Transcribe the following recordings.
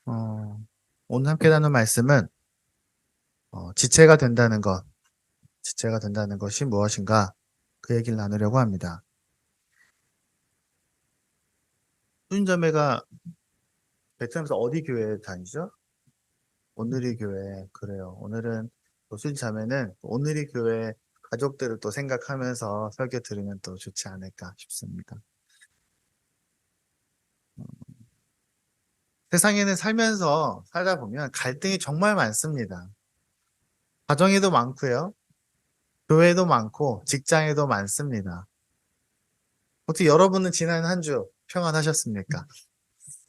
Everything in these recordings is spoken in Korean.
어, 오늘 함께 나눌 말씀은 지체가 된다는 것, 지체가 된다는 것이 무엇인가 그 얘기를 나누려고 합니다. 수인자매가 베트남에서 어디 교회 다니죠? 오늘이 교회. 그래요. 오늘은 수인자매는 오늘이 교회 가족들을 또 생각하면서 설교 들으면 또 좋지 않을까 싶습니다. 세상에는 살다 보면 갈등이 정말 많습니다. 가정에도 많고요. 교회에도 많고 직장에도 많습니다. 어떻게 여러분은 지난 한 주 평안하셨습니까?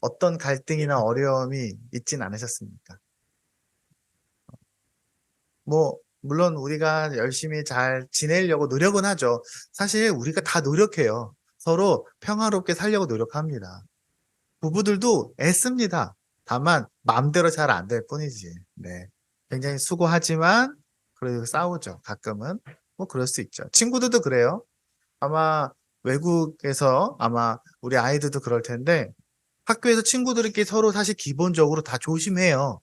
어떤 갈등이나 어려움이 있진 않으셨습니까? 물론 우리가 열심히 잘 지내려고 노력은 하죠. 사실 우리가 다 노력해요. 서로 평화롭게 살려고 노력합니다. 부부들도 애씁니다. 다만 마음대로 잘 안 될 뿐이지. 네. 굉장히 수고하지만 그래도 싸우죠. 가끔은. 뭐 그럴 수 있죠. 친구들도 그래요. 아마 외국에서 아마 우리 아이들도 그럴 텐데 학교에서 친구들끼리 서로 사실 기본적으로 다 조심해요.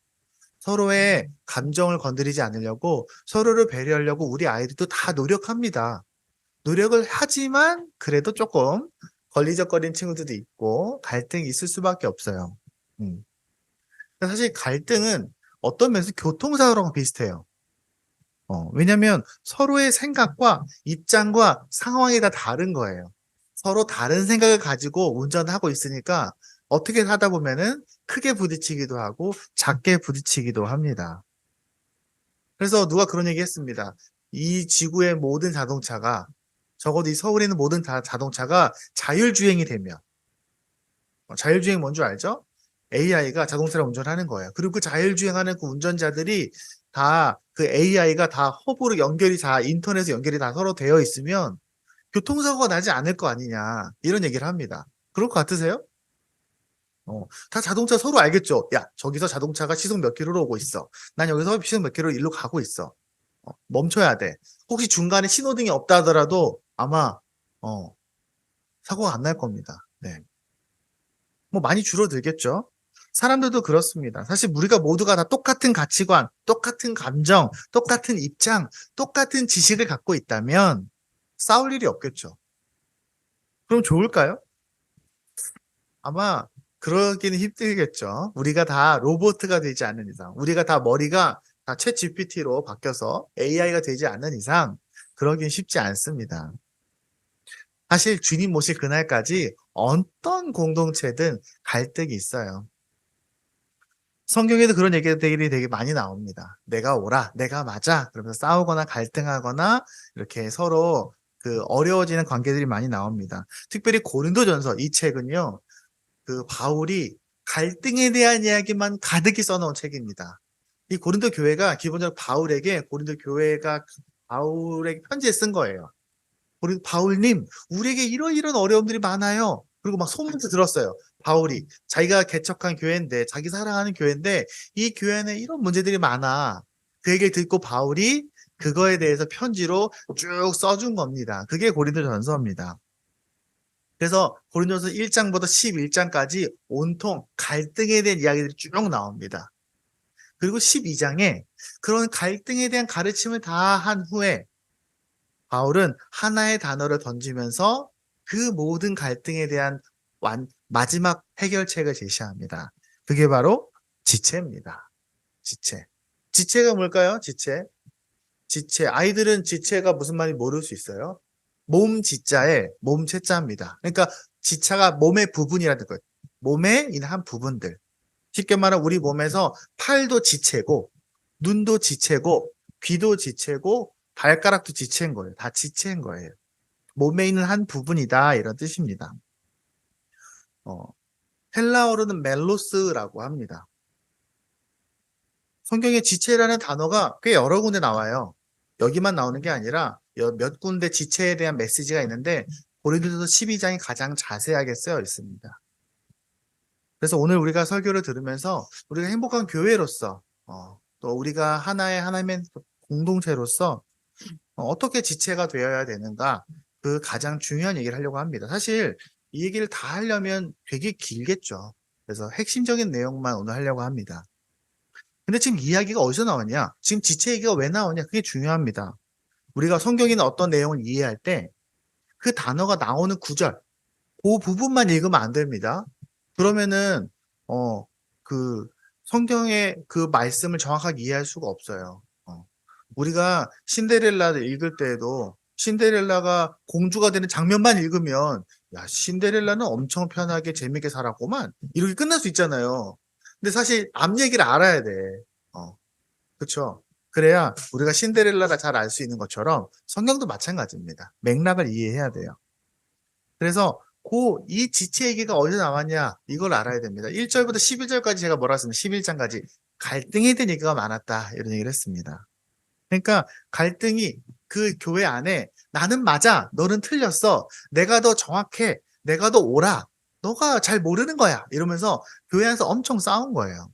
서로의 감정을 건드리지 않으려고 서로를 배려하려고 우리 아이들도 다 노력합니다. 노력을 하지만 그래도 조금 걸리적거리는 친구들도 있고 갈등이 있을 수밖에 없어요. 음. 사실 갈등은 어떤 면에서 교통사고랑 비슷해요. 왜냐면 서로의 생각과 입장과 상황이 다 다른 거예요. 서로 다른 생각을 가지고 운전하고 있으니까 어떻게 하다 보면은 크게 부딪히기도 하고 작게 부딪히기도 합니다. 그래서 누가 그런 얘기 했습니다. 이 지구의 모든 자동차가 적어도 이 서울에 있는 모든 자동차가 자율주행이 되면 자율주행 뭔 줄 알죠? AI가 자동차를 운전하는 거예요. 그리고 그 자율주행하는 그 운전자들이 다 그 AI가 다 허브로 연결이 다 인터넷에 연결이 다 서로 되어 있으면 교통사고가 나지 않을 거 아니냐 이런 얘기를 합니다. 그럴 것 같으세요? 다 자동차 서로 알겠죠? 야, 저기서 자동차가 시속 몇 킬로로 오고 있어. 난 여기서 시속 몇 킬로 일로 가고 있어. 멈춰야 돼. 혹시 중간에 신호등이 없다 하더라도 아마 어, 사고가 안 날 겁니다. 네. 뭐 많이 줄어들겠죠. 사람들도 그렇습니다. 사실 우리가 모두가 다 똑같은 가치관, 똑같은 감정, 똑같은 입장, 똑같은 지식을 갖고 있다면 싸울 일이 없겠죠. 그럼 좋을까요? 아마 그러기는 힘들겠죠. 우리가 다 로봇가 되지 않는 이상, 우리가 다 머리가 다 챗 GPT로 바뀌어서 AI가 되지 않는 이상 그러긴 쉽지 않습니다. 사실 주님 모실 그날까지 어떤 공동체든 갈등이 있어요. 성경에도 그런 얘기들이 되게 많이 나옵니다. 내가 옳아, 내가 맞아. 그러면서 싸우거나 갈등하거나 이렇게 서로 그 어려워지는 관계들이 많이 나옵니다. 특별히 고린도전서 이 책은요. 그 바울이 갈등에 대한 이야기만 가득히 써놓은 책입니다. 이 고린도 교회가 기본적으로 고린도 교회가 바울에게 편지에 쓴 거예요. 우리 바울님, 우리에게 이런 어려움들이 많아요. 그리고 막 소문도 들었어요. 바울이 자기가 개척한 교회인데, 자기 사랑하는 교회인데, 이 교회는 이런 문제들이 많아. 그 얘기를 듣고 바울이 그거에 대해서 편지로 쭉 써준 겁니다. 그게 고린도전서입니다. 그래서 고린도전서 1장부터 11장까지 온통 갈등에 대한 이야기들이 쭉 나옵니다. 그리고 12장에 그런 갈등에 대한 가르침을 다 한 후에 바울은 하나의 단어를 던지면서 그 모든 갈등에 대한 마지막 해결책을 제시합니다. 그게 바로 지체입니다. 지체. 지체가 뭘까요? 지체. 지체. 아이들은 지체가 무슨 말인지 모를 수 있어요. 몸 지자에 몸 채자입니다. 그러니까 지체가 몸의 부분이라는 거예요. 몸의 있는 한 부분들. 쉽게 말하면 우리 몸에서 팔도 지체고, 눈도 지체고, 귀도 지체고, 발가락도 지체인 거예요. 다 지체인 거예요. 몸에 있는 한 부분이다. 이런 뜻입니다. 어, 헬라어로는 멜로스라고 합니다. 성경에 지체라는 단어가 꽤 여러 군데 나와요. 여기만 나오는 게 아니라 몇 군데 지체에 대한 메시지가 있는데 고린도서 12장이 가장 자세하게 쓰여 있습니다. 그래서 오늘 우리가 설교를 들으면서 우리가 행복한 교회로서 또 우리가 하나님의 공동체로서 어떻게 지체가 되어야 되는가 그 가장 중요한 얘기를 하려고 합니다. 사실 이 얘기를 다 하려면 되게 길겠죠. 그래서 핵심적인 내용만 오늘 하려고 합니다. 근데 지금 이야기가 어디서 나왔냐? 지금 지체 얘기가 왜 나오냐? 그게 중요합니다. 우리가 성경이나 어떤 내용을 이해할 때 그 단어가 나오는 구절, 그 부분만 읽으면 안 됩니다. 그러면은 그 성경의 그 말씀을 정확하게 이해할 수가 없어요. 우리가 신데렐라를 읽을 때에도 신데렐라가 공주가 되는 장면만 읽으면 야, 신데렐라는 엄청 편하게 재밌게 살았구만 이렇게 끝날 수 있잖아요. 근데 사실 앞 얘기를 알아야 돼. 그렇죠? 그래야 우리가 신데렐라가 잘 알 수 있는 것처럼 성경도 마찬가지입니다. 맥락을 이해해야 돼요. 그래서 이 지체 얘기가 어디서 나왔냐 이걸 알아야 됩니다. 1절부터 11절까지 제가 뭐라 했습니까? 11장까지 갈등에 대한 얘기가 많았다 이런 얘기를 했습니다. 그러니까 갈등이 그 교회 안에 나는 맞아 너는 틀렸어 내가 더 정확해 내가 더 옳아 너가 잘 모르는 거야 이러면서 교회 안에서 엄청 싸운 거예요.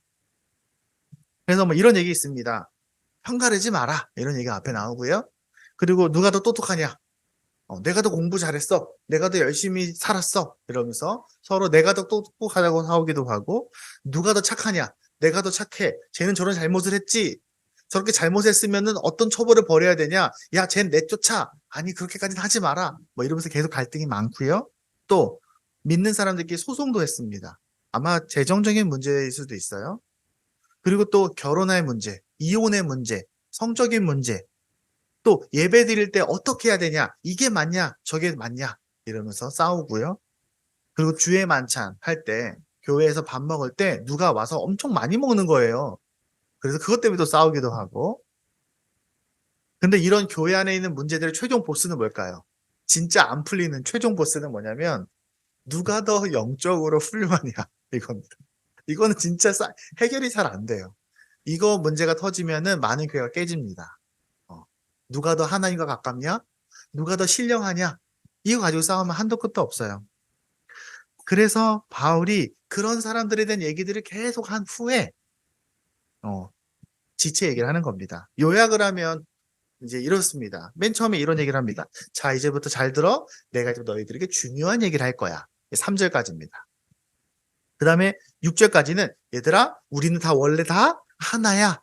그래서 뭐 이런 얘기 있습니다. 편가르지 마라 이런 얘기가 앞에 나오고요. 그리고 누가 더 똑똑하냐 내가 더 공부 잘했어. 내가 더 열심히 살았어. 이러면서 서로 내가 더 똑똑하다고 싸우기도 하고 누가 더 착하냐. 내가 더 착해. 쟤는 저런 잘못을 했지. 저렇게 잘못했으면은 어떤 처벌을 벌여야 되냐. 야, 쟤는 내쫓아. 아니 그렇게까지는 하지 마라. 뭐 이러면서 계속 갈등이 많고요. 또 믿는 사람들끼리 소송도 했습니다. 아마 재정적인 문제일 수도 있어요. 그리고 또 결혼의 문제, 이혼의 문제, 성적인 문제 또 예배 드릴 때 어떻게 해야 되냐? 이게 맞냐? 저게 맞냐? 이러면서 싸우고요. 그리고 주의 만찬 할 때 교회에서 밥 먹을 때 누가 와서 엄청 많이 먹는 거예요. 그래서 그것 때문에 또 싸우기도 하고. 근데 이런 교회 안에 있는 문제들의 최종 보스는 뭘까요? 진짜 안 풀리는 최종 보스는 뭐냐면 누가 더 영적으로 훌륭하냐 이겁니다. 이거는 진짜 해결이 잘 안 돼요. 이거 문제가 터지면은 많은 교회가 깨집니다. 누가 더 하나님과 가깝냐? 누가 더 신령하냐? 이거 가지고 싸우면 한도 끝도 없어요. 그래서 바울이 그런 사람들에 대한 얘기들을 계속 한 후에 지체 얘기를 하는 겁니다. 요약을 하면 이제 이렇습니다. 맨 처음에 이런 얘기를 합니다. 자, 이제부터 잘 들어. 내가 이제 너희들에게 중요한 얘기를 할 거야. 3절까지입니다. 그 다음에 6절까지는 얘들아, 우리는 다 원래 다 하나야.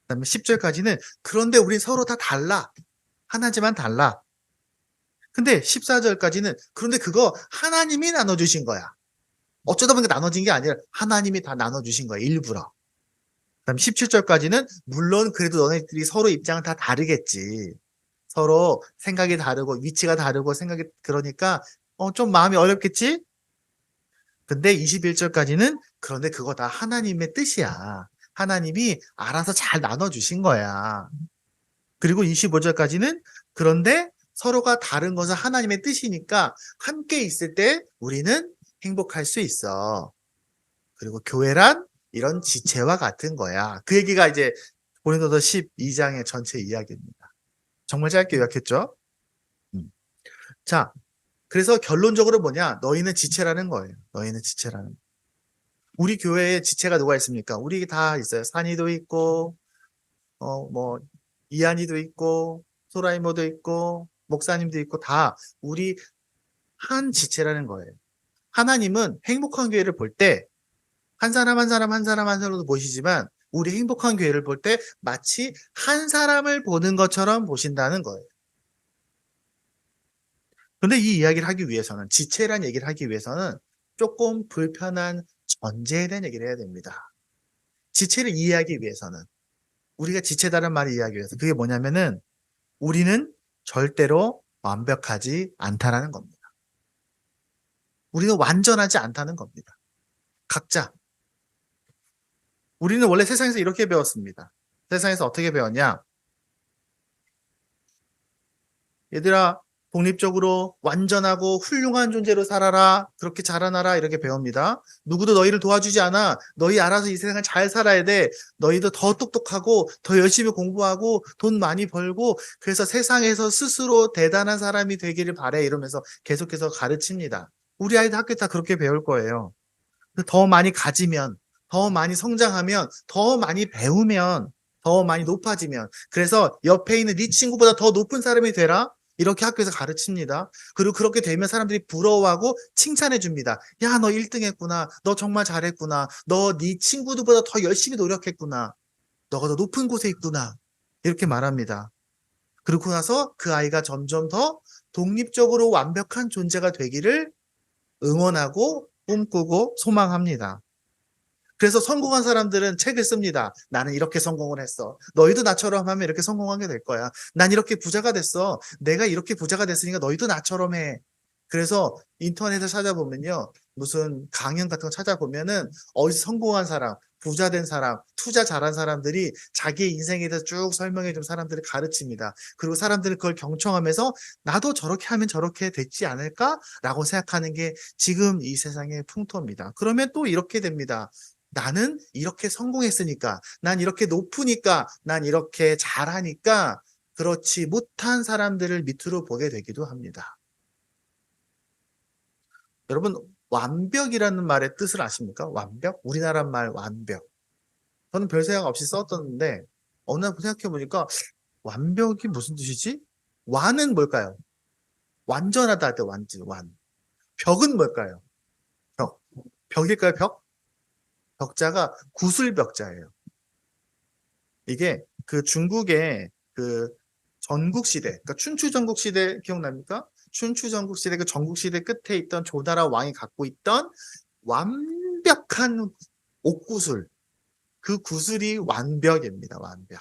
그다음에 10절까지는 그런데 우리 서로 다 달라. 하나지만 달라. 근데 14절까지는 그런데 그거 하나님이 나눠주신 거야. 어쩌다 보니까 나눠진 게 아니라 하나님이 다 나눠주신 거야. 일부러. 그다음 17절까지는 물론 그래도 너네들이 서로 입장은 다 다르겠지. 서로 생각이 다르고 위치가 다르고 생각이 그러니까 좀 마음이 어렵겠지? 근데 21절까지는 그런데 그거 다 하나님의 뜻이야. 하나님이 알아서 잘 나눠주신 거야. 그리고 25절까지는 그런데 서로가 다른 것은 하나님의 뜻이니까 함께 있을 때 우리는 행복할 수 있어. 그리고 교회란 이런 지체와 같은 거야. 그 얘기가 이제 고린도서 12장의 전체 이야기입니다. 정말 짧게 요약했죠? 자, 그래서 결론적으로 뭐냐? 너희는 지체라는 거예요. 너희는 지체라는 거예요. 우리 교회에 지체가 누가 있습니까? 우리 다 있어요. 산이도 있고, 뭐, 이한이도 있고, 소라이모도 있고, 목사님도 있고, 다 우리 한 지체라는 거예요. 하나님은 행복한 교회를 볼 때, 한 사람 한 사람 한 사람 한 사람도 보시지만, 우리 행복한 교회를 볼 때 마치 한 사람을 보는 것처럼 보신다는 거예요. 근데 이 이야기를 하기 위해서는, 지체란 얘기를 하기 위해서는 조금 불편한 전제에 대한 얘기를 해야 됩니다. 지체를 이해하기 위해서는, 우리가 지체다는 말을 이해하기 위해서, 그게 뭐냐면은, 우리는 절대로 완벽하지 않다라는 겁니다. 우리는 완전하지 않다는 겁니다. 각자. 우리는 원래 세상에서 이렇게 배웠습니다. 세상에서 어떻게 배웠냐? 얘들아, 독립적으로 완전하고 훌륭한 존재로 살아라. 그렇게 자라나라. 이렇게 배웁니다. 누구도 너희를 도와주지 않아. 너희 알아서 이 세상을 잘 살아야 돼. 너희도 더 똑똑하고 더 열심히 공부하고 돈 많이 벌고 그래서 세상에서 스스로 대단한 사람이 되기를 바래. 이러면서 계속해서 가르칩니다. 우리 아이들 학교 다 그렇게 배울 거예요. 더 많이 가지면, 더 많이 성장하면, 더 많이 배우면, 더 많이 높아지면. 그래서 옆에 있는 네 친구보다 더 높은 사람이 되라. 이렇게 학교에서 가르칩니다. 그리고 그렇게 되면 사람들이 부러워하고 칭찬해 줍니다. 야, 너 1등 했구나. 너 정말 잘했구나. 너 네 친구들보다 더 열심히 노력했구나. 너가 더 높은 곳에 있구나. 이렇게 말합니다. 그러고 나서 그 아이가 점점 더 독립적으로 완벽한 존재가 되기를 응원하고 꿈꾸고 소망합니다. 그래서 성공한 사람들은 책을 씁니다. 나는 이렇게 성공을 했어. 너희도 나처럼 하면 이렇게 성공하게 될 거야. 난 이렇게 부자가 됐어. 내가 이렇게 부자가 됐으니까 너희도 나처럼 해. 그래서 인터넷에 찾아보면요. 무슨 강연 같은 거 찾아보면은 어디서 성공한 사람, 부자 된 사람, 투자 잘한 사람들이 자기의 인생에 대해서 쭉 설명해 준 사람들을 가르칩니다. 그리고 사람들은 그걸 경청하면서 나도 저렇게 하면 저렇게 됐지 않을까라고 생각하는 게 지금 이 세상의 풍토입니다. 그러면 또 이렇게 됩니다. 나는 이렇게 성공했으니까, 난 이렇게 높으니까, 난 이렇게 잘하니까, 그렇지 못한 사람들을 밑으로 보게 되기도 합니다. 여러분, 완벽이라는 말의 뜻을 아십니까? 완벽? 우리나라 말 완벽. 저는 별 생각 없이 썼었는데, 어느 날 생각해 보니까, 완벽이 무슨 뜻이지? 완은 뭘까요? 완전하다 할 때 완. 벽은 뭘까요? 벽. 벽일까요, 벽? 벽자가 구슬벽자예요. 이게 그 중국의 그 전국시대, 그러니까 춘추전국시대 기억납니까? 춘추전국시대 그 전국시대 끝에 있던 조다라 왕이 갖고 있던 완벽한 옥구슬, 그 구슬이 완벽입니다. 완벽.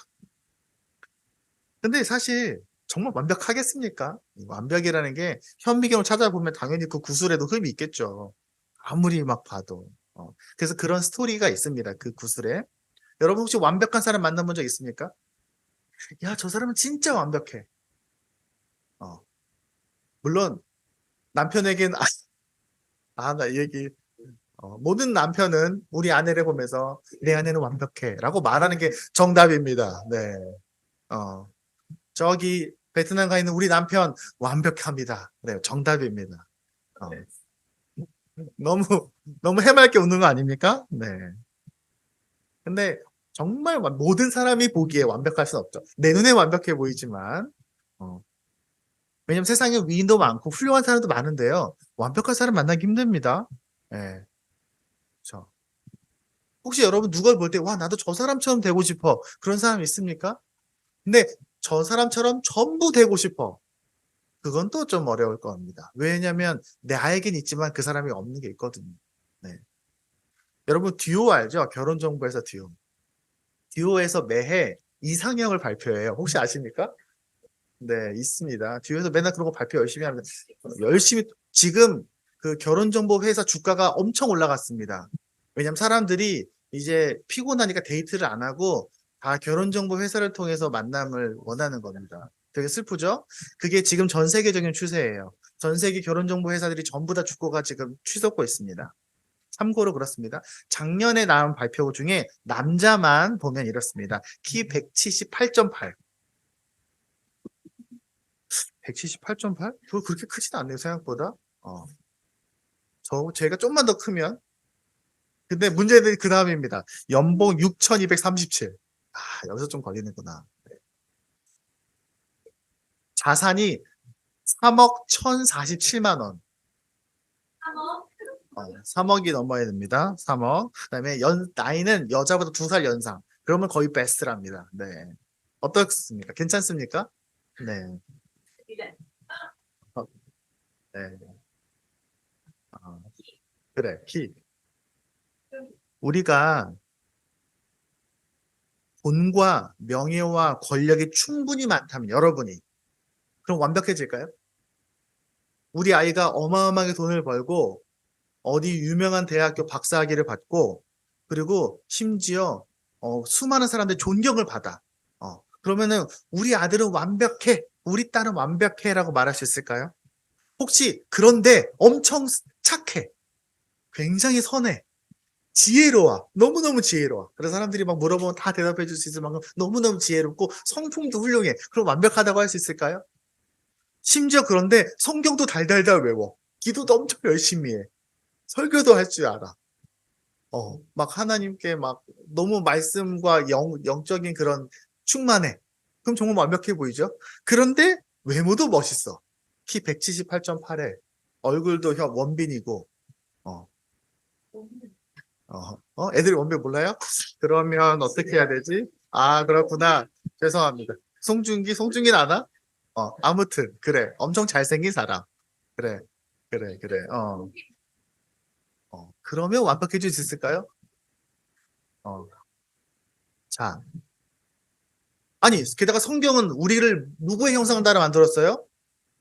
근데 사실 정말 완벽하겠습니까? 완벽이라는 게 현미경을 찾아보면 당연히 그 구슬에도 흠이 있겠죠. 아무리 막 봐도. 그래서 그런 스토리가 있습니다. 그 구슬에. 여러분 혹시 완벽한 사람 만나본 적 있습니까? 야, 저 사람은 진짜 완벽해. 어, 물론 남편에겐 나 이 얘기 모든 남편은 우리 아내를 보면서 내 아내는 완벽해라고 말하는 게 정답입니다. 네. 어, 저기 베트남 가 있는 우리 남편 완벽합니다. 네, 정답입니다. 어, 너무 너무 해맑게 웃는 거 아닙니까? 네. 근데 정말 모든 사람이 보기에 완벽할 수는 없죠. 내 눈에 완벽해 보이지만 어, 왜냐면 세상에 위인도 많고 훌륭한 사람도 많은데요. 완벽한 사람 만나기 힘듭니다. 예. 그렇죠. 혹시 여러분 누가 볼 때, 와, 나도 저 사람처럼 되고 싶어. 그런 사람 있습니까? 근데 저 사람처럼 전부 되고 싶어. 그건 또 좀 어려울 겁니다. 왜냐면 나에겐 있지만 그 사람이 없는 게 있거든요. 네. 여러분 듀오 알죠? 결혼정보회사 듀오. 듀오에서 매해 이상형을 발표해요. 혹시 아십니까? 네, 있습니다. 듀오에서 맨날 그런 거 발표 열심히 합니다. 열심히 지금 그 결혼정보회사 주가가 엄청 올라갔습니다. 왜냐면 사람들이 이제 피곤하니까 데이트를 안 하고 다 결혼정보회사를 통해서 만남을 원하는 겁니다. 되게 슬프죠? 그게 지금 전 세계적인 추세예요. 전 세계 결혼정보회사들이 전부 다 주가가 지금 치솟고 있습니다. 참고로 그렇습니다. 작년에 나온 발표 중에 남자만 보면 이렇습니다. 키 178.8. 178.8? 저 그렇게 크지도 않네요, 생각보다. 제가 좀만 더 크면. 근데 문제는 그 다음입니다. 연봉 6,237. 여기서 좀 걸리는구나. 자산이 3억 1,047만 원. 3억이 넘어야 됩니다. 3억. 그다음에 나이는 여자보다 2살 연상. 그러면 거의 베스트랍니다. 네. 어떻습니까? 괜찮습니까? 네. 어, 네. 어, 그래. 키. 우리가 돈과 명예와 권력이 충분히 많다면 여러분이 그럼 완벽해질까요? 우리 아이가 어마어마하게 돈을 벌고 어디 유명한 대학교 박사학위를 받고 그리고 심지어 수많은 사람들의 존경을 받아. 그러면은 우리 아들은 완벽해, 우리 딸은 완벽해라고 말할 수 있을까요? 혹시 그런데 엄청 착해, 굉장히 선해, 지혜로워, 너무너무 지혜로워. 그래서 사람들이 막 물어보면 다 대답해 줄 수 있을 만큼 너무너무 지혜롭고 성품도 훌륭해. 그럼 완벽하다고 할 수 있을까요? 심지어 그런데 성경도 달달달 외워. 기도도 엄청 열심히 해. 설교도 할 줄 알아. 막 하나님께 막 너무 말씀과 영적인 그런 충만해. 그럼 정말 완벽해 보이죠? 그런데 외모도 멋있어. 키 178.8에 얼굴도 원빈이고 어, 애들이 원빈 몰라요? 그러면 어떻게 해야 되지? 아, 그렇구나. 죄송합니다. 송중기는 아나? 아무튼 그래. 엄청 잘생긴 사람. 그래. 그래, 그래. 그러면 완벽해질 수 있을까요? 어. 자, 아니, 게다가 성경은 우리를 누구의 형상을 따라 만들었어요?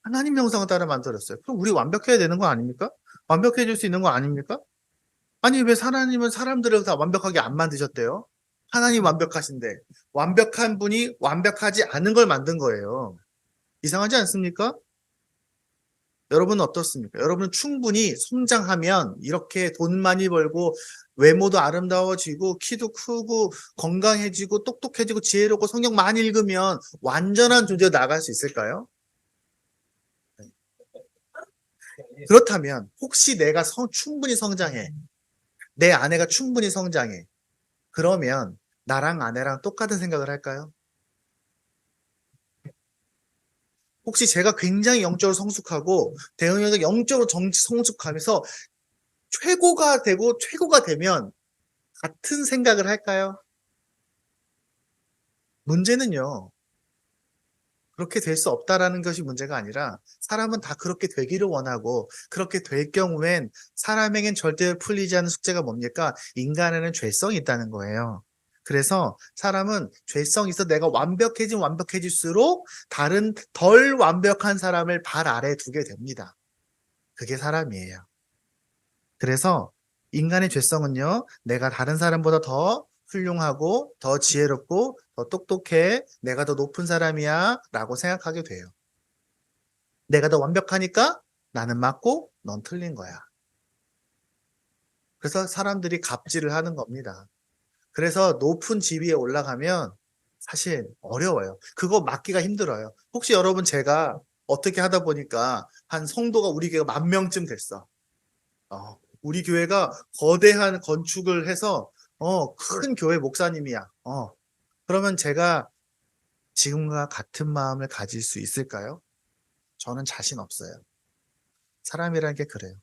하나님 형상을 따라 만들었어요. 그럼 우리 완벽해야 되는 거 아닙니까? 완벽해질 수 있는 거 아닙니까? 아니, 왜 하나님은 사람들을 다 완벽하게 안 만드셨대요? 하나님 완벽하신데, 완벽한 분이 완벽하지 않은 걸 만든 거예요. 이상하지 않습니까? 여러분은 어떻습니까? 여러분은 충분히 성장하면 이렇게 돈 많이 벌고 외모도 아름다워지고 키도 크고 건강해지고 똑똑해지고 지혜롭고 성경 많이 읽으면 완전한 존재로 나갈 수 있을까요? 그렇다면 혹시 내가 충분히 성장해. 내 아내가 충분히 성장해. 그러면 나랑 아내랑 똑같은 생각을 할까요? 혹시 제가 굉장히 영적으로 성숙하고 대응력이 영적으로 성숙하면서 최고가 되고 최고가 되면 같은 생각을 할까요? 문제는요. 그렇게 될 수 없다라는 것이 문제가 아니라 사람은 다 그렇게 되기를 원하고 그렇게 될 경우엔 사람에겐 절대 풀리지 않는 숙제가 뭡니까? 인간에는 죄성이 있다는 거예요. 그래서 사람은 죄성이 있어 내가 완벽해질수록 다른 덜 완벽한 사람을 발 아래에 두게 됩니다. 그게 사람이에요. 그래서 인간의 죄성은요, 내가 다른 사람보다 더 훌륭하고, 더 지혜롭고, 더 똑똑해, 내가 더 높은 사람이야, 라고 생각하게 돼요. 내가 더 완벽하니까 나는 맞고, 넌 틀린 거야. 그래서 사람들이 갑질을 하는 겁니다. 그래서 높은 집 위에 올라가면 사실 어려워요. 그거 막기가 힘들어요. 혹시 여러분 제가 어떻게 하다 보니까 한 성도가 우리 교회가 10,000명쯤 됐어. 우리 교회가 거대한 건축을 해서 큰 교회 목사님이야. 그러면 제가 지금과 같은 마음을 가질 수 있을까요? 저는 자신 없어요. 사람이라는 게 그래요.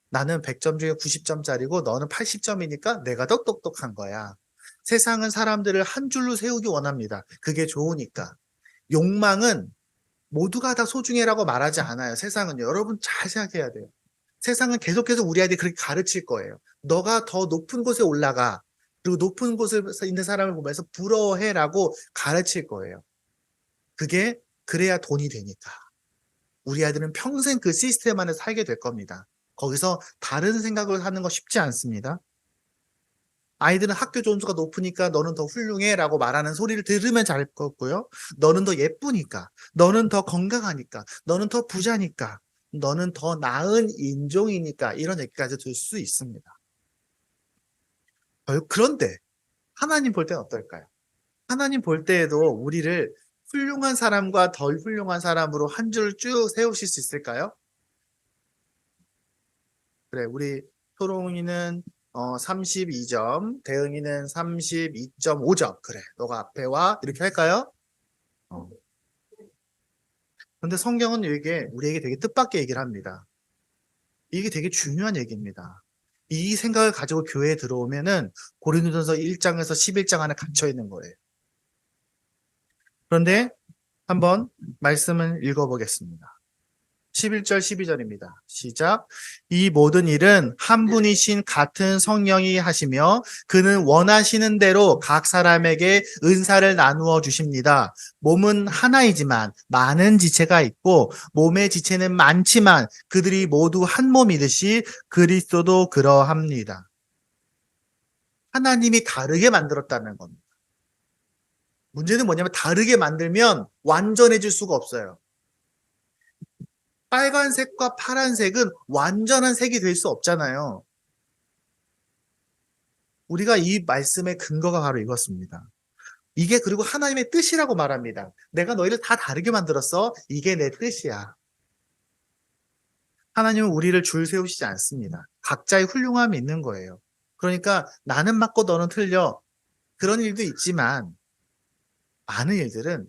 나는 100점 중에 90점짜리고 너는 80점이니까 내가 더 똑똑한 거야. 세상은 사람들을 한 줄로 세우기 원합니다. 그게 좋으니까. 욕망은 모두가 다 소중해라고 말하지 않아요. 세상은 여러분 잘 생각해야 돼요. 세상은 계속해서 우리 아이들이 그렇게 가르칠 거예요. 너가 더 높은 곳에 올라가. 그리고 높은 곳에 있는 사람을 보면서 부러워해라고 가르칠 거예요. 그게 그래야 돈이 되니까. 우리 아이들은 평생 그 시스템 안에 살게 될 겁니다. 거기서 다른 생각을 하는 거 쉽지 않습니다. 아이들은 학교 점수가 높으니까 너는 더 훌륭해 라고 말하는 소리를 들으면 잘 거고요. 너는 더 예쁘니까, 너는 더 건강하니까, 너는 더 부자니까, 너는 더 나은 인종이니까 이런 얘기까지 들 수 있습니다. 그런데 하나님 볼 때는 어떨까요? 하나님 볼 때에도 우리를 훌륭한 사람과 덜 훌륭한 사람으로 한 줄 쭉 세우실 수 있을까요? 그래, 우리 초롱이는 32점, 대응이는 32.5점. 그래, 너가 앞에 와. 이렇게 할까요? 어. 근데 성경은 이게 우리에게 되게 뜻밖의 얘기를 합니다. 이게 되게 중요한 얘기입니다. 이 생각을 가지고 교회에 들어오면은 고린도전서 1장에서 11장 안에 갇혀 있는 거예요. 그런데 한번 말씀을 읽어보겠습니다. 11절 12절입니다. 시작. 이 모든 일은 한 분이신 같은 성령이 하시며 그는 원하시는 대로 각 사람에게 은사를 나누어 주십니다. 몸은 하나이지만 많은 지체가 있고 몸의 지체는 많지만 그들이 모두 한 몸이듯이 그리스도도 그러합니다. 하나님이 다르게 만들었다는 겁니다. 문제는 뭐냐면 다르게 만들면 완전해질 수가 없어요. 빨간색과 파란색은 완전한 색이 될 수 없잖아요. 우리가 이 말씀의 근거가 바로 이것입니다. 이게 그리고 하나님의 뜻이라고 말합니다. 내가 너희를 다 다르게 만들었어. 이게 내 뜻이야. 하나님은 우리를 줄 세우시지 않습니다. 각자의 훌륭함이 있는 거예요. 그러니까 나는 맞고 너는 틀려. 그런 일도 있지만 많은 일들은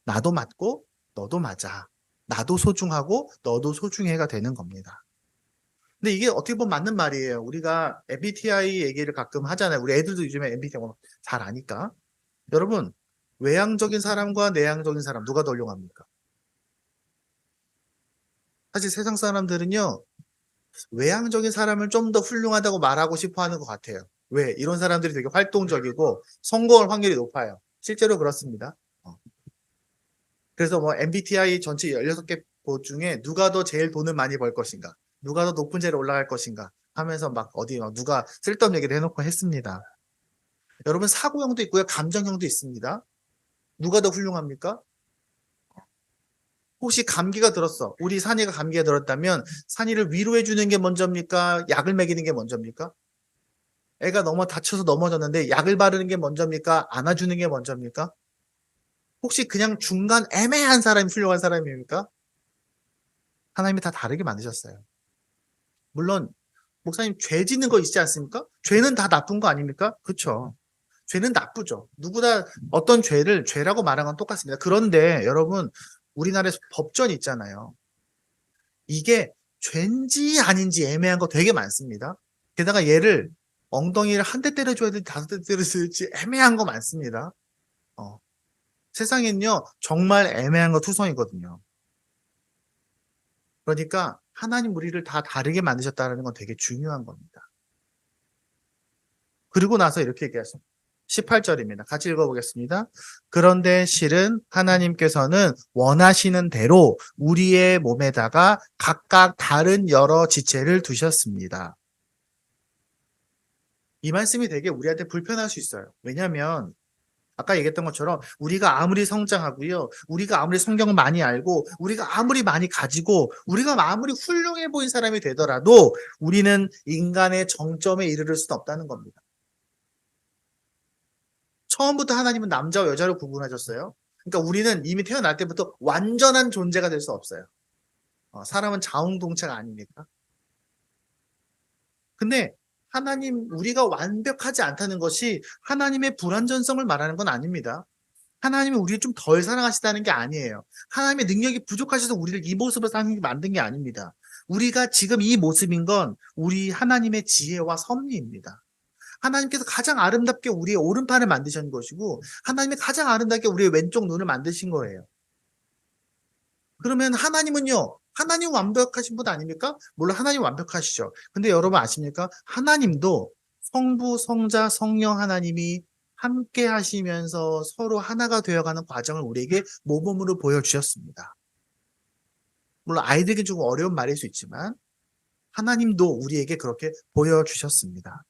나도 맞고 너도 맞아. 나도 소중하고 너도 소중해가 되는 겁니다. 근데 이게 어떻게 보면 맞는 말이에요. 우리가 MBTI 얘기를 가끔 하잖아요. 우리 애들도 요즘에 MBTI 잘 아니까. 여러분, 외향적인 사람과 내향적인 사람 누가 더 훌륭합니까? 사실 세상 사람들은요, 외향적인 사람을 좀 더 훌륭하다고 말하고 싶어 하는 것 같아요. 왜? 이런 사람들이 되게 활동적이고 성공할 확률이 높아요. 실제로 그렇습니다. 그래서 뭐 MBTI 전체 16개 보 중에 누가 더 제일 돈을 많이 벌 것인가? 누가 더 높은 자리에 올라갈 것인가? 하면서 막 어디 막 누가 쓸데없는 얘기를 해놓고 했습니다. 여러분 사고형도 있고요. 감정형도 있습니다. 누가 더 훌륭합니까? 혹시 감기가 들었어. 우리 산이가 감기가 들었다면 산이를 위로해 주는 게 먼저입니까? 약을 먹이는 게 먼저입니까? 애가 다쳐서 넘어졌는데 약을 바르는 게 먼저입니까? 안아주는 게 먼저입니까? 혹시 그냥 중간 애매한 사람이 훌륭한 사람입니까? 하나님이 다 다르게 만드셨어요. 물론 목사님 죄 짓는 거 있지 않습니까? 죄는 다 나쁜 거 아닙니까? 그렇죠. 죄는 나쁘죠. 누구나 어떤 죄를 죄라고 말하는 건 똑같습니다. 그런데 여러분 우리나라에서 법전이 있잖아요. 이게 죄인지 아닌지 애매한 거 되게 많습니다. 게다가 얘를 엉덩이를 한 대 때려줘야 될지 5대 때려줘야 될지 애매한 거 많습니다. 어. 세상엔요 정말 애매한 거 투성이거든요. 그러니까 하나님 우리를 다 다르게 만드셨다는 건 되게 중요한 겁니다. 그리고 나서 이렇게 얘기하죠. 18절입니다. 같이 읽어보겠습니다. 그런데 실은 하나님께서는 원하시는 대로 우리의 몸에다가 각각 다른 여러 지체를 두셨습니다. 이 말씀이 되게 우리한테 불편할 수 있어요. 왜냐하면 아까 얘기했던 것처럼 우리가 아무리 성장하고요. 우리가 아무리 성경을 많이 알고 우리가 아무리 많이 가지고 우리가 아무리 훌륭해 보인 사람이 되더라도 우리는 인간의 정점에 이르를 수는 없다는 겁니다. 처음부터 하나님은 남자와 여자로 구분하셨어요. 그러니까 우리는 이미 태어날 때부터 완전한 존재가 될 수 없어요. 사람은 자웅동체가 아니니까. 근데 하나님, 우리가 완벽하지 않다는 것이 하나님의 불완전성을 말하는 건 아닙니다. 하나님이 우리를 좀 덜 사랑하시다는 게 아니에요. 하나님의 능력이 부족하셔서 우리를 이 모습으로 만든 게 아닙니다. 우리가 지금 이 모습인 건 우리 하나님의 지혜와 섭리입니다. 하나님께서 가장 아름답게 우리의 오른팔을 만드신 것이고 하나님이 가장 아름답게 우리의 왼쪽 눈을 만드신 거예요. 그러면 하나님은요. 하나님 완벽하신 분 아닙니까? 물론 하나님 완벽하시죠. 근데 여러분 아십니까? 하나님도 성부, 성자, 성령 하나님이 함께 하시면서 서로 하나가 되어가는 과정을 우리에게 모범으로 보여주셨습니다. 물론 아이들에게 조금 어려운 말일 수 있지만 하나님도 우리에게 그렇게 보여주셨습니다.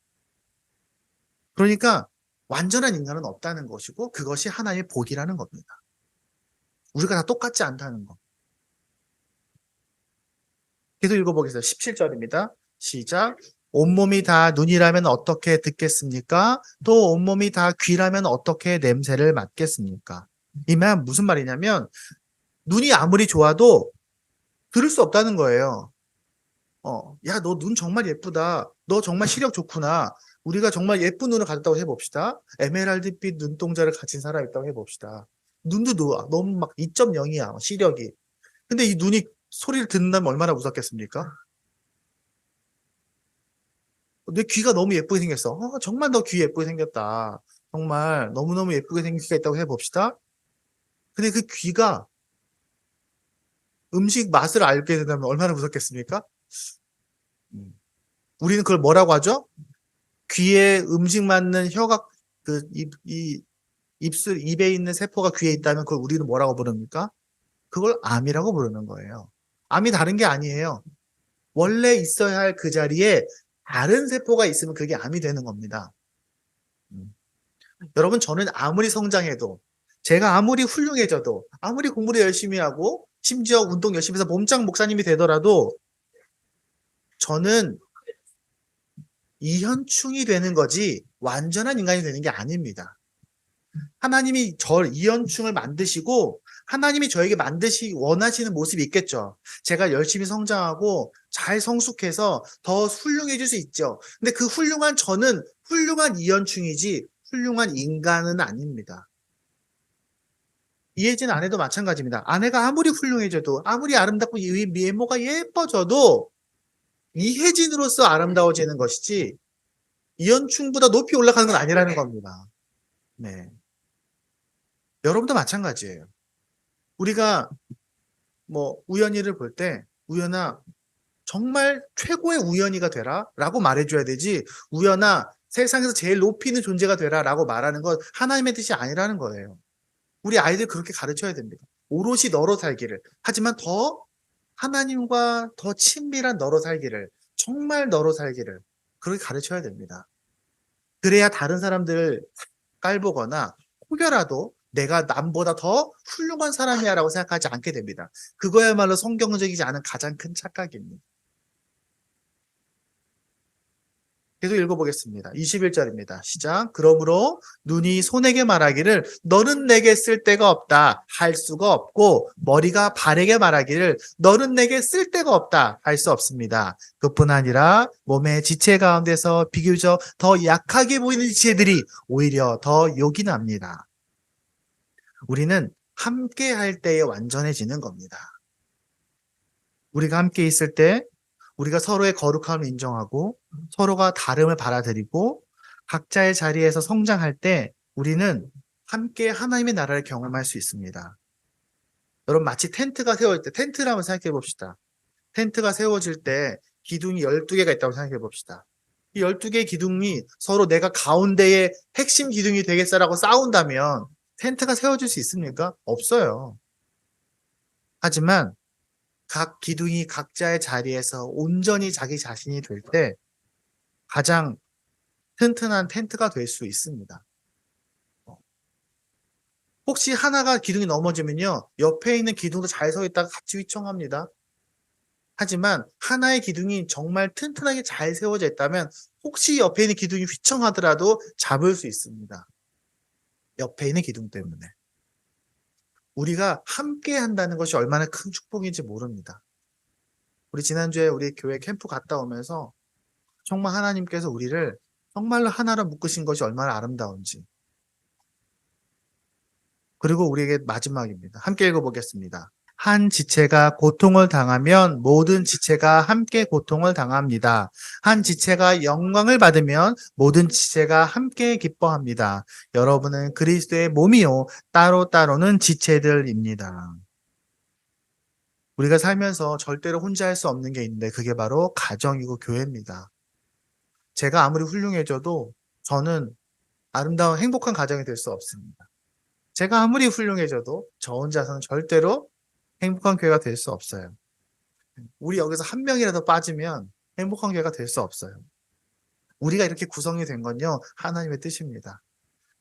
그러니까 완전한 인간은 없다는 것이고 그것이 하나님의 복이라는 겁니다. 우리가 다 똑같지 않다는 것. 계속 읽어보겠습니다. 17절입니다. 시작. 온몸이 다 눈이라면 어떻게 듣겠습니까? 또 온몸이 다 귀라면 어떻게 냄새를 맡겠습니까? 이 말 무슨 말이냐면 눈이 아무리 좋아도 들을 수 없다는 거예요. 야, 너 눈 정말 예쁘다. 너 정말 시력 좋구나. 우리가 정말 예쁜 눈을 가졌다고 해봅시다. 에메랄드빛 눈동자를 가진 사람이 있다고 해봅시다. 눈도 너무 막 2.0이야, 시력이. 근데 이 눈이 소리를 듣는다면 얼마나 무섭겠습니까? 내 귀가 너무 예쁘게 생겼어. 정말 너 귀 예쁘게 생겼다. 정말 너무너무 예쁘게 생긴 귀가 있다고 해봅시다. 근데 그 귀가 음식 맛을 알게 된다면 얼마나 무섭겠습니까? 우리는 그걸 뭐라고 하죠? 귀에 음식 맞는 혀가 입에 있는 세포가 귀에 있다면 그걸 우리는 뭐라고 부릅니까? 그걸 암이라고 부르는 거예요. 암이 다른 게 아니에요. 원래 있어야 할 그 자리에 다른 세포가 있으면 그게 암이 되는 겁니다. 여러분, 저는 아무리 성장해도, 제가 아무리 훌륭해져도, 아무리 공부를 열심히 하고, 심지어 운동 열심히 해서 몸짱 목사님이 되더라도, 저는 이현충이 되는 거지, 완전한 인간이 되는 게 아닙니다. 하나님이 이현충을 만드시고, 하나님이 저에게 원하시는 모습이 있겠죠. 제가 열심히 성장하고, 잘 성숙해서 더 훌륭해질 수 있죠. 근데 그 훌륭한 저는 훌륭한 이현충이지, 훌륭한 인간은 아닙니다. 이혜진 아내도 마찬가지입니다. 아내가 아무리 훌륭해져도, 아무리 아름답고 미모가 예뻐져도 이혜진으로서 아름다워지는 것이지 이현충보다 높이 올라가는 건 아니라는 겁니다. 네. 여러분도 마찬가지예요. 우리가 뭐 우연히를 볼 때 우연아 정말 최고의 우연이가 되라 라고 말해줘야 되지, 우연아 세상에서 제일 높이 있는 존재가 되라 라고 말하는 건 하나님의 뜻이 아니라는 거예요. 우리 아이들 그렇게 가르쳐야 됩니다. 오롯이 너로 살기를, 하지만 더 하나님과 더 친밀한 너로 살기를, 정말 너로 살기를 그렇게 가르쳐야 됩니다. 그래야 다른 사람들을 깔보거나 혹여라도 내가 남보다 더 훌륭한 사람이야 라고 생각하지 않게 됩니다. 그거야말로 성경적이지 않은 가장 큰 착각입니다. 계속 읽어보겠습니다. 21절입니다. 시작. 그러므로 눈이 손에게 말하기를 너는 내게 쓸데가 없다 할 수가 없고, 머리가 발에게 말하기를 너는 내게 쓸데가 없다 할 수 없습니다. 그뿐 아니라 몸의 지체 가운데서 비교적 더 약하게 보이는 지체들이 오히려 더 욕이 납니다. 우리는 함께 할 때에 완전해지는 겁니다. 우리가 함께 있을 때 우리가 서로의 거룩함을 인정하고 서로가 다름을 받아들이고 각자의 자리에서 성장할 때 우리는 함께 하나님의 나라를 경험할 수 있습니다. 여러분, 마치 텐트가 세워질 때, 텐트를 한번 생각해 봅시다. 텐트가 세워질 때 기둥이 12개가 있다고 생각해 봅시다. 이 12개의 기둥이 서로 내가 가운데의 핵심 기둥이 되겠어라고 싸운다면 텐트가 세워질 수 있습니까? 없어요. 하지만 각 기둥이 각자의 자리에서 온전히 자기 자신이 될 때 가장 튼튼한 텐트가 될 수 있습니다. 혹시 하나가 기둥이 넘어지면요, 옆에 있는 기둥도 잘 서 있다가 같이 휘청합니다. 하지만 하나의 기둥이 정말 튼튼하게 잘 세워져 있다면 혹시 옆에 있는 기둥이 휘청하더라도 잡을 수 있습니다. 옆에 있는 기둥 때문에. 우리가 함께 한다는 것이 얼마나 큰 축복인지 모릅니다. 우리 지난주에 우리 교회 캠프 갔다 오면서 정말 하나님께서 우리를 정말로 하나로 묶으신 것이 얼마나 아름다운지. 그리고 우리에게 마지막입니다. 함께 읽어보겠습니다. 한 지체가 고통을 당하면 모든 지체가 함께 고통을 당합니다. 한 지체가 영광을 받으면 모든 지체가 함께 기뻐합니다. 여러분은 그리스도의 몸이요 따로따로는 지체들입니다. 우리가 살면서 절대로 혼자 할 수 없는 게 있는데 그게 바로 가정이고 교회입니다. 제가 아무리 훌륭해져도 저는 아름다운 행복한 가정이 될 수 없습니다. 제가 아무리 훌륭해져도 저 혼자서는 절대로 행복한 교회가 될 수 없어요. 우리 여기서 한 명이라도 빠지면 행복한 교회가 될 수 없어요. 우리가 이렇게 구성이 된 건요, 하나님의 뜻입니다.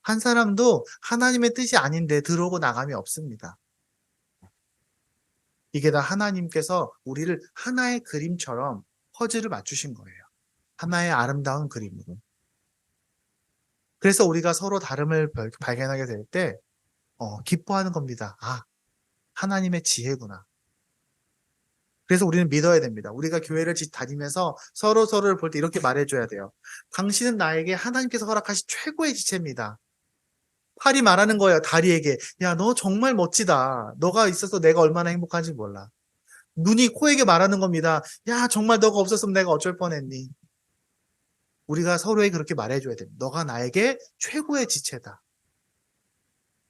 한 사람도 하나님의 뜻이 아닌데 들어오고 나감이 없습니다. 이게 다 하나님께서 우리를 하나의 그림처럼 퍼즐을 맞추신 거예요. 하나의 아름다운 그림으로. 그래서 우리가 서로 다름을 발견하게 될 때 기뻐하는 겁니다. 아, 하나님의 지혜구나. 그래서 우리는 믿어야 됩니다. 우리가 교회를 다니면서 서로를 볼 때 이렇게 말해줘야 돼요. 당신은 나에게 하나님께서 허락하신 최고의 지체입니다. 팔이 말하는 거예요, 다리에게. 야, 너 정말 멋지다. 너가 있어서 내가 얼마나 행복한지 몰라. 눈이 코에게 말하는 겁니다. 야, 정말 너가 없었으면 내가 어쩔 뻔했니. 우리가 서로에게 그렇게 말해줘야 됩니다. 너가 나에게 최고의 지체다.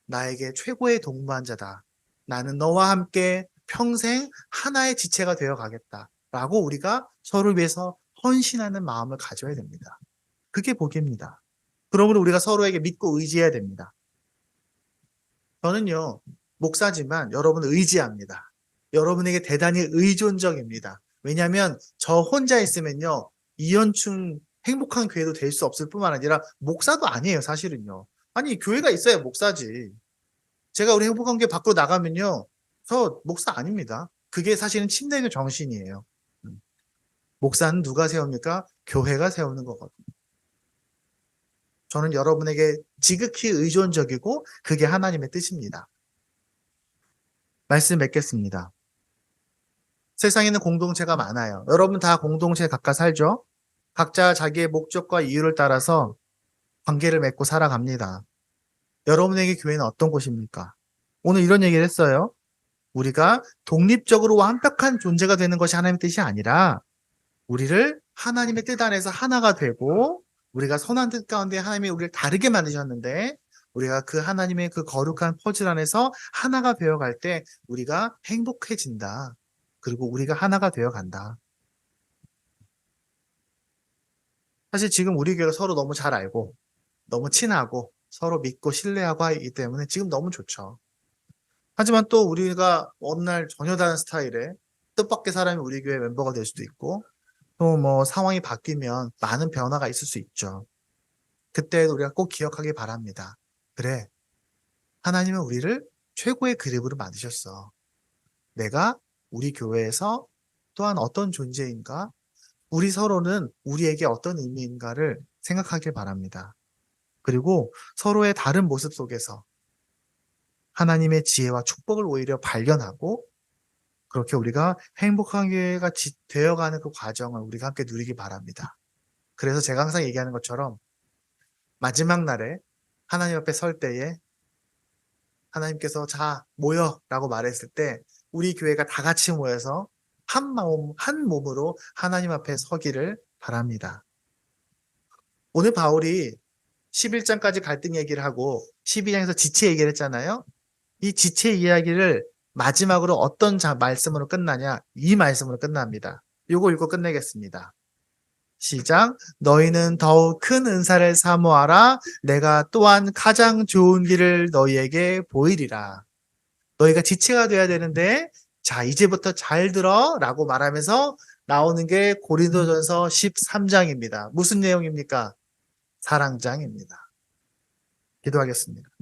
나에게 최고의 동무한 자다. 나는 너와 함께 평생 하나의 지체가 되어 가겠다. 라고 우리가 서로를 위해서 헌신하는 마음을 가져야 됩니다. 그게 복입니다. 그러므로 우리가 서로에게 믿고 의지해야 됩니다. 저는요, 목사지만 여러분을 의지합니다. 여러분에게 대단히 의존적입니다. 왜냐하면 저 혼자 있으면요, 이현충 행복한 교회도 될 수 없을 뿐만 아니라 목사도 아니에요, 사실은요. 아니, 교회가 있어야 목사지. 제가 우리 행복한 교회 밖으로 나가면요, 저 목사 아닙니다. 그게 사실은 침례교 정신이에요. 목사는 누가 세웁니까? 교회가 세우는 거거든요. 저는 여러분에게 지극히 의존적이고 그게 하나님의 뜻입니다. 말씀 맺겠습니다. 세상에는 공동체가 많아요. 여러분 다 공동체에 각각 살죠? 각자 자기의 목적과 이유를 따라서 관계를 맺고 살아갑니다. 여러분에게 교회는 어떤 곳입니까? 오늘 이런 얘기를 했어요. 우리가 독립적으로 완벽한 존재가 되는 것이 하나님의 뜻이 아니라 우리를 하나님의 뜻 안에서 하나가 되고 우리가 선한 뜻 가운데 하나님이 우리를 다르게 만드셨는데 우리가 그 하나님의 그 거룩한 퍼즐 안에서 하나가 되어갈 때 우리가 행복해진다. 그리고 우리가 하나가 되어간다. 사실 지금 우리 교회가 서로 너무 잘 알고 너무 친하고 서로 믿고 신뢰하고 하기 때문에 지금 너무 좋죠. 하지만 또 우리가 어느 날 전혀 다른 스타일의 뜻밖의 사람이 우리 교회 멤버가 될 수도 있고 또 뭐 상황이 바뀌면 많은 변화가 있을 수 있죠. 그때 우리가 꼭 기억하기 바랍니다. 그래, 하나님은 우리를 최고의 그립으로 만드셨어. 내가 우리 교회에서 또한 어떤 존재인가? 우리 서로는 우리에게 어떤 의미인가를 생각하길 바랍니다. 그리고 서로의 다른 모습 속에서 하나님의 지혜와 축복을 오히려 발견하고 그렇게 우리가 행복한 교회가 되어가는 그 과정을 우리가 함께 누리기 바랍니다. 그래서 제가 항상 얘기하는 것처럼 마지막 날에 하나님 앞에 설 때에 하나님께서 자 모여 라고 말했을 때 우리 교회가 다 같이 모여서 한 마음 한 몸으로 하나님 앞에 서기를 바랍니다. 오늘 바울이 11장까지 갈등 얘기를 하고 12장에서 지체 얘기를 했잖아요. 이 지체 이야기를 마지막으로 어떤 말씀으로 끝나냐? 이 말씀으로 끝납니다. 요거 읽고 끝내겠습니다. 시작. 너희는 더욱 큰 은사를 사모하라. 내가 또한 가장 좋은 길을 너희에게 보이리라. 너희가 지체가 돼야 되는데 자 이제부터 잘 들어 라고 말하면서 나오는 게 고린도전서 13장입니다. 무슨 내용입니까? 사랑장입니다. 기도하겠습니다.